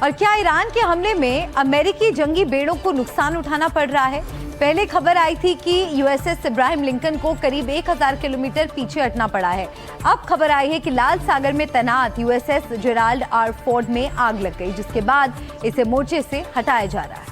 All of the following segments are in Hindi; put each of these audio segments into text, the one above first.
और क्या ईरान के हमले में अमेरिकी जंगी बेड़ों को नुकसान उठाना पड़ रहा है? पहले खबर आई थी कि यूएसएस इब्राहिम लिंकन को करीब 1000 किलोमीटर पीछे हटना पड़ा है। अब खबर आई है कि लाल सागर में तैनात यूएसएस जेराल्ड आर फोर्ड में आग लग गई, जिसके बाद इसे मोर्चे से हटाया जा रहा है।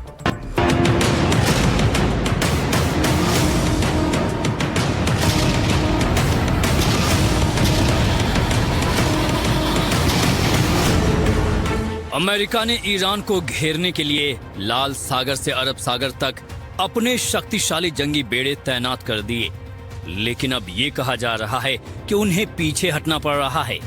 अमेरिका ने ईरान को घेरने के लिए लाल सागर से अरब सागर तक अपने शक्तिशाली जंगी बेड़े तैनात कर दिए, लेकिन अब ये कहा जा रहा है कि उन्हें पीछे हटना पड़ रहा है।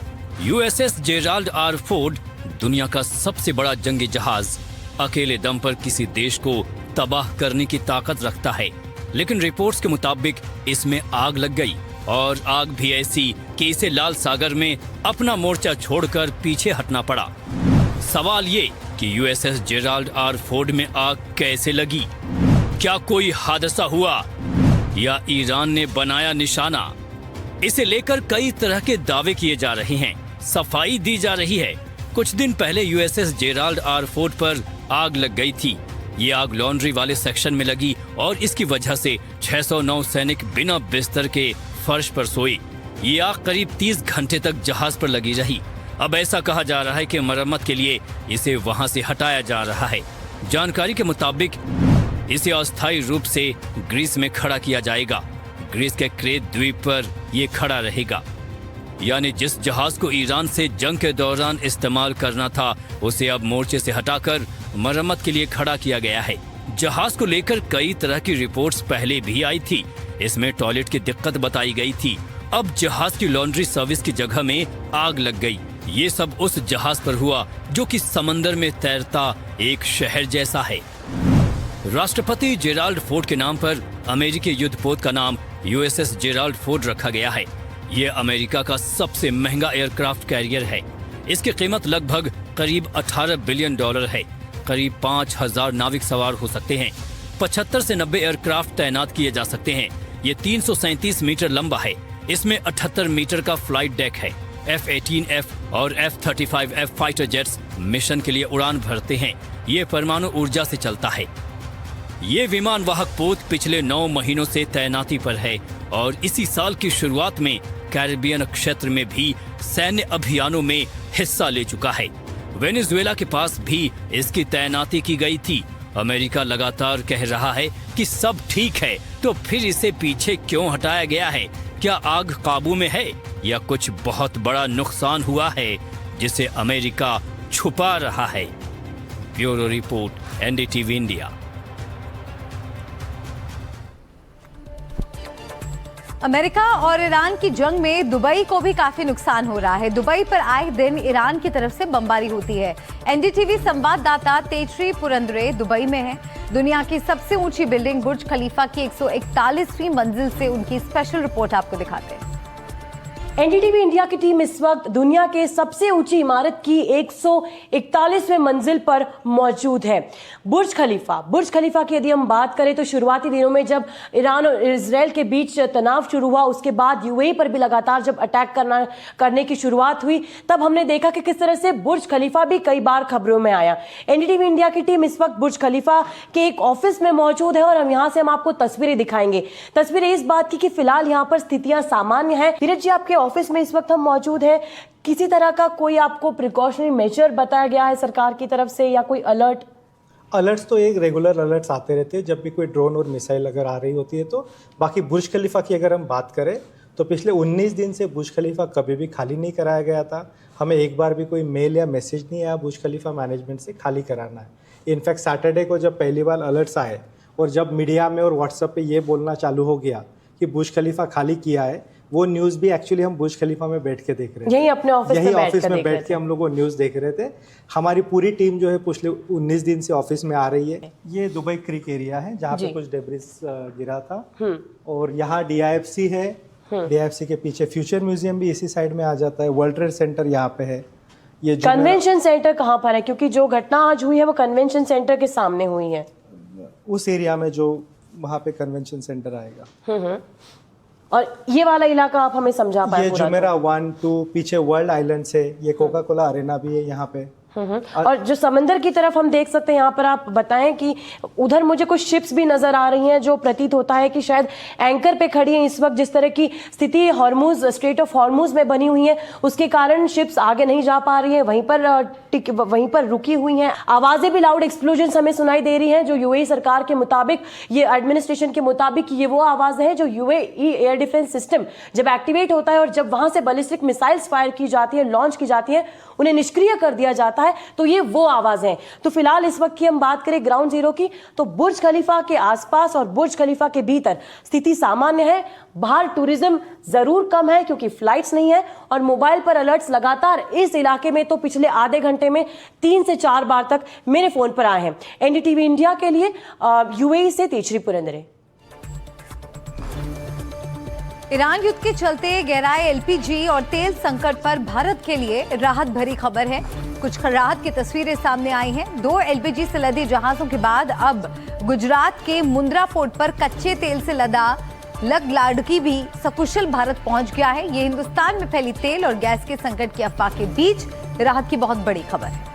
यूएसएस जेराल्ड आर फोर्ड दुनिया का सबसे बड़ा जंगी जहाज अकेले दम पर किसी देश को तबाह करने की ताकत रखता है, लेकिन रिपोर्ट्स के मुताबिक इसमें आग लग गई, और आग भी ऐसी कि इसे लाल सागर में अपना मोर्चा छोड़कर पीछे हटना पड़ा। सवाल ये कि यूएसएस जेराल्ड आर फोर्ड में आग कैसे लगी? क्या कोई हादसा हुआ या ईरान ने बनाया निशाना? इसे लेकर कई तरह के दावे किए जा रहे हैं, सफाई दी जा रही है। कुछ दिन पहले यूएसएस जेराल्ड आर फोर्ड पर आग लग गई थी। ये आग लॉन्ड्री वाले सेक्शन में लगी और इसकी वजह से 609 सैनिक बिना बिस्तर के फर्श पर सोए। ये आग करीब 30 घंटे तक जहाज पर लगी रही। अब ऐसा कहा जा रहा है कि मरम्मत के लिए इसे वहां से हटाया जा रहा है। जानकारी के मुताबिक इसे अस्थायी रूप से ग्रीस में खड़ा किया जाएगा। ग्रीस के क्रेट द्वीप पर यह खड़ा रहेगा, यानी जिस जहाज को ईरान से जंग के दौरान इस्तेमाल करना था उसे अब मोर्चे से हटाकर मरम्मत के लिए खड़ा किया गया है। जहाज को लेकर कई तरह की रिपोर्ट्स पहले भी आई थी। इसमें टॉयलेट की दिक्कत बताई गई थी। अब जहाज की लॉन्ड्री सर्विस की जगह में आग लग गई। ये सब उस जहाज पर हुआ जो कि समंदर में तैरता एक शहर जैसा है। राष्ट्रपति जेराल्ड फोर्ड के नाम पर अमेरिकी युद्धपोत का नाम यूएसएस जेराल्ड फोर्ड रखा गया है। ये अमेरिका का सबसे महंगा एयरक्राफ्ट कैरियर है। इसकी कीमत लगभग करीब $18 बिलियन है। करीब 5000 नाविक सवार हो सकते हैं। 75 से 90 एयरक्राफ्ट तैनात किए जा सकते हैं। ये 337 मीटर लंबा है। इसमें 78 मीटर का फ्लाइट डेक है। F-18F और F-35F फाइटर जेट्स मिशन के लिए उड़ान भरते हैं। ये परमाणु ऊर्जा से चलता है। ये विमान वाहक पोत पिछले 9 महीनों से तैनाती पर है और इसी साल की शुरुआत में कैरिबियन क्षेत्र में भी सैन्य अभियानों में हिस्सा ले चुका है। वेनेजुएला के पास भी इसकी तैनाती की गई थी। अमेरिका लगातार कह रहा है कि सब ठीक है, तो फिर इसे पीछे क्यों हटाया गया है? क्या आग काबू में है या कुछ बहुत बड़ा नुकसान हुआ है जिसे अमेरिका छुपा रहा है? Bureau report, NDTV India. America और ईरान की जंग में दुबई को भी काफी नुकसान हो रहा है। दुबई पर आए दिन ईरान की तरफ से बमबारी होती है। NDTV संवाददाता तेजश्री पुरंदरे दुबई में है। दुनिया की सबसे ऊंची बिल्डिंग बुर्ज खलीफा की 141वीं मंजिल से उनकी स्पेशल रिपोर्ट आपको दिखाते हैं। NDTV इंडिया की टीम इस वक्त दुनिया के सबसे ऊंची इमारत की 141वें मंजिल पर मौजूद है, बुर्ज खलीफा की यदि हम बात करें तो शुरुआती दिनों में जब ईरान और इजराइल के बीच तनाव शुरू हुआ, उसके बाद यूएई पर भी लगातार जब अटैक करने की शुरुआत हुई, तब हमने देखा कि किस तरह से बुर्ज खलीफा भी कई बार खबरों में आया। NDTV इंडिया की टीम इस वक्त बुर्ज खलीफा के एक ऑफिस में मौजूद है और हम आपको तस्वीरें दिखाएंगे। तस्वीरें इस बात की कि फिलहाल यहाँ पर स्थितियां सामान्य है। धीरज जी, आपके ऑफिस में इस वक्त हम मौजूद हैं। किसी तरह का कोई आपको प्रिकॉशनरी मेजर बताया गया है सरकार की तरफ से या कोई अलर्ट्स तो एक रेगुलर अलर्ट्स आते रहते हैं जब भी कोई ड्रोन और मिसाइल अगर आ रही होती है तो। बाकी बुर्ज खलीफा की अगर हम बात करें तो पिछले 19 दिन से बुर्ज खलीफा कभी भी खाली नहीं कराया गया था। हमें एक बार भी कोई मेल या मैसेज नहीं आया बुर्ज खलीफा मैनेजमेंट से खाली कराना है। इनफैक्ट सैटरडे को जब पहली बार अलर्ट्स आए और जब मीडिया में और व्हाट्सएप पे ये बोलना चालू हो गया कि बुर्ज खलीफा खाली किया है, वो न्यूज़ भी एक्चुअली हम बुर्ज खलीफा में बैठ के देख रहे थे। यही अपने ऑफिस में बैठ के हम लोग वो न्यूज़ देख रहे थे। हमारी पूरी टीम जो है पिछले 19 दिन से ऑफिस में आ रही है। ये दुबई क्रीक एरिया है जहाँ पे कुछ डेब्रिस गिरा था और यहाँ DIFC है। DIFC के पीछे फ्यूचर म्यूजियम भी इसी साइड में आ जाता है। वर्ल्ड ट्रेड सेंटर यहाँ पे है। ये कन्वेंशन सेंटर कहाँ पर है? क्योंकि जो घटना आज हुई है वो कन्वेंशन सेंटर के सामने हुई है। उस एरिया में जो वहाँ पे कन्वेंशन सेंटर आएगा। और ये वाला इलाका आप हमें समझा पाए? ये जुमेरा 1 2 पीछे वर्ल्ड आइलैंड से ये कोका कोला अरेना भी है यहाँ पे। और जो समंदर की तरफ हम देख सकते हैं, यहाँ पर आप बताएं कि उधर मुझे कुछ शिप्स भी नजर आ रही हैं जो प्रतीत होता है कि शायद एंकर पे खड़ी हैं इस वक्त। जिस तरह की स्थिति हॉर्मुज, स्ट्रेट ऑफ हॉर्मुज में बनी हुई है, उसके कारण शिप्स आगे नहीं जा पा रही हैं, वहीं पर रुकी हुई हैं। आवाजें भी लाउड एक्सप्लोजन हमें सुनाई दे रही हैं, जो यूएई सरकार के मुताबिक, ये एडमिनिस्ट्रेशन के मुताबिक ये वो आवाजें हैं जो यूएई एयर डिफेंस सिस्टम जब एक्टिवेट होता है और जब वहां से बैलिस्टिक मिसाइल्स फायर की जाती है, लॉन्च की जाती है, उन्हें निष्क्रिय कर दिया जाता है, तो ये वो आवाजें हैं। तो फिलहाल इस वक्त की हम बात करें ग्राउंड जीरो की, तो बुर्ज खलीफा के आसपास और बुर्ज खलीफा के भीतर स्थिति सामान्य है। बाहर टूरिज्म जरूर कम है क्योंकि फ्लाइट्स नहीं है, और मोबाइल पर अलर्ट्स लगातार इस इलाके में तो पिछले आधे घंटे में 3 से 4 बार तक मेरे फोन पर आए हैं। एनडीटीवी इंडिया के लिए यूएई से तेजश्री पुरंदरे। ईरान युद्ध के चलते गहराए एलपीजी और तेल संकट पर भारत के लिए राहत भरी खबर है। कुछ राहत की तस्वीरें सामने आई हैं। 2 एलपीजी से लदे जहाजों के बाद अब गुजरात के मुंद्रा पोर्ट पर कच्चे तेल से लदा लाडकी भी सकुशल भारत पहुंच गया है। ये हिंदुस्तान में फैली तेल और गैस के संकट की अफवाह के बीच राहत की बहुत बड़ी खबर है।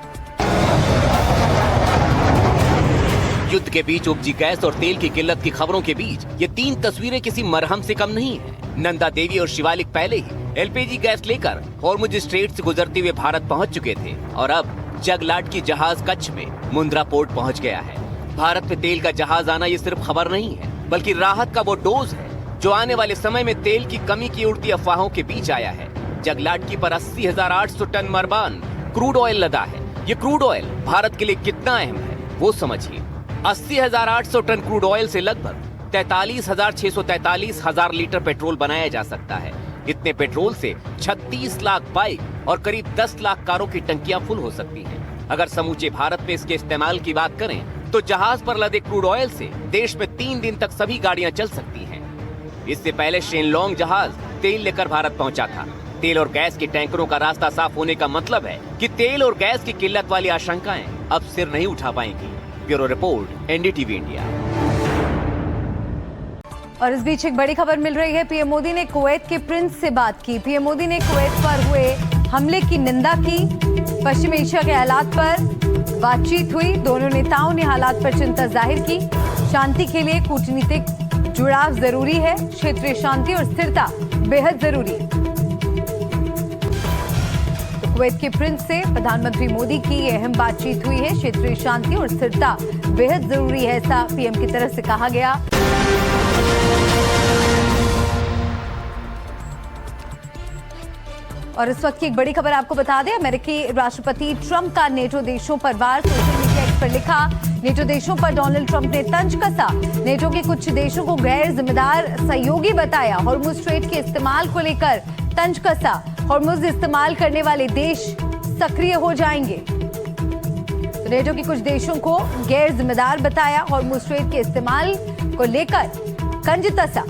युद्ध के बीच उपजी गैस और तेल की किल्लत की खबरों के बीच ये 3 तस्वीरें किसी मरहम से कम नहीं है। नंदा देवी और शिवालिक पहले ही एलपीजी गैस लेकर हॉर्मुज स्ट्रेट से गुजरते हुए भारत पहुंच चुके थे और अब जगलाट की जहाज कच्छ में मुंद्रा पोर्ट पहुंच गया है। भारत में तेल का जहाज आना ये सिर्फ खबर नहीं है, बल्कि राहत का वो डोज है जो आने वाले समय में तेल की कमी की उड़ती अफवाहों के बीच आया है। जगलाटकी पर 80,800 टन मरबान क्रूड ऑयल लदा है। ये क्रूड ऑयल भारत के लिए कितना अहम है वो समझिए। 80,800 टन क्रूड ऑयल से लगभग 43,643 लीटर पेट्रोल बनाया जा सकता है। इतने पेट्रोल से 36 लाख बाइक और करीब 10 लाख कारों की टंकियां फुल हो सकती हैं। अगर समूचे भारत में इसके इस्तेमाल की बात करें तो जहाज पर लदे क्रूड ऑयल से देश में 3 दिन तक सभी गाड़ियां चल सकती हैं। इससे पहले शेनलोंग जहाज तेल लेकर भारत पहुंचा था। तेल और गैस के टैंकरों का रास्ता साफ होने का मतलब है कि तेल और गैस की किल्लत वाली आशंकाएं अब सिर नहीं उठा पाएंगी। Bureau report, NDTV India. और इस बीच एक बड़ी खबर मिल रही है। पीएम मोदी ने कुवैत के प्रिंस से बात की। पीएम मोदी ने कुवैत पर हुए हमले की निंदा की। पश्चिम एशिया के हालात पर बातचीत हुई। दोनों नेताओं ने हालात पर चिंता जाहिर की। शांति के लिए कूटनीतिक जुड़ाव जरूरी है। क्षेत्रीय शांति और स्थिरता बेहद जरूरी है। तो कुवैत के प्रिंस से प्रधानमंत्री मोदी की अहम बातचीत हुई है। क्षेत्रीय शांति और स्थिरता बेहद जरूरी है, ऐसा पीएम की तरफ से कहा गया। और इस वक्त की एक बड़ी खबर आपको बता दें। अमेरिकी राष्ट्रपति ट्रंप का नेटो देशों पर वार। सोशल मीडिया एक्स पर लिखा, नेटो देशों पर डोनाल्ड ट्रंप ने तंज कसा। नेटो के कुछ देशों को गैर जिम्मेदार सहयोगी बताया। हॉर्मुज स्ट्रेट के इस्तेमाल को लेकर तंज कसा। हॉर्मुज इस्तेमाल करने वाले देश सक्रिय हो जाएंगे। तो नेटो के कुछ देशों को गैर जिम्मेदार बताया। हॉर्मुज स्ट्रेट के इस्तेमाल को लेकर तंज कसा।